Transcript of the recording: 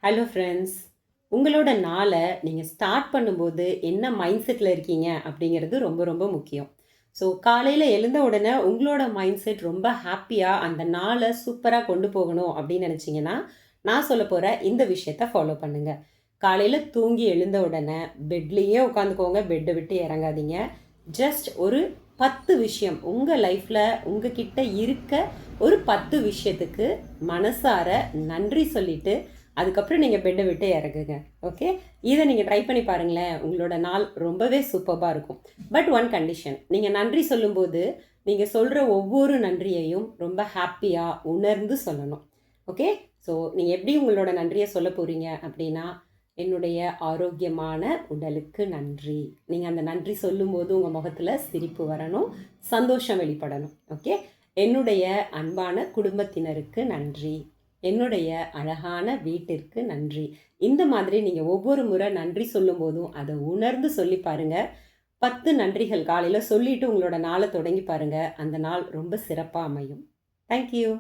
Hello friends. உங்களோட நாளை நீங்கள் ஸ்டார்ட் பண்ணும்போது என்ன மைண்ட் செட்டில் இருக்கீங்க அப்படிங்கிறது ரொம்ப ரொம்ப முக்கியம். ஸோ காலையில் எழுந்த உடனே உங்களோட மைண்ட் செட் ரொம்ப ஹாப்பியாக அந்த நாளை சூப்பராக கொண்டு போகணும் அப்படின்னு நினச்சிங்கன்னா நான் சொல்ல போகிற இந்த விஷயத்த ஃபாலோ பண்ணுங்கள். காலையில் தூங்கி எழுந்த உடனே பெட்லேயே உட்காந்துக்கோங்க, பெட்டை விட்டு இறங்காதீங்க. ஜஸ்ட் ஒரு 10 விஷயம் உங்கள் லைஃப்பில் உங்ககிட்ட இருக்க ஒரு 10 விஷயத்துக்கு மனசார நன்றி சொல்லிவிட்டு அதுக்கப்புறம் நீங்கள் பெட்டை விட்டு இறங்குங்க. ஓகே, இதை நீங்கள் ட்ரை பண்ணி பாருங்களேன். உங்களோட நாள் ரொம்பவே சூப்பராக இருக்கும். பட் ஒன் கண்டிஷன், நீங்கள் நன்றி சொல்லும்போது நீங்கள் சொல்கிற ஒவ்வொரு நன்றியையும் ரொம்ப ஹாப்பியாக உணர்ந்து சொல்லணும். ஓகே, ஸோ நீங்கள் எப்படி உங்களோட நன்றியை சொல்ல போகிறீங்க அப்படின்னா, என்னுடைய ஆரோக்கியமான உடலுக்கு நன்றி. நீங்கள் அந்த நன்றி சொல்லும்போது உங்கள் முகத்தில் சிரிப்பு வரணும், சந்தோஷம் வெளிப்படணும். ஓகே, என்னுடைய அன்பான குடும்பத்தினருக்கு நன்றி, என்னுடைய அழகான வீட்டிற்கு நன்றி. இந்த மாதிரி நீங்கள் ஒவ்வொரு முறை நன்றி சொல்லும் போதும் அதை உணர்ந்து சொல்லி பாருங்கள். 10 நன்றிகள் காலையில் சொல்லிவிட்டு உங்களோட நாளை தொடங்கி பாருங்கள். அந்த நாள் ரொம்ப சிறப்பாக அமையும். தேங்க்யூ.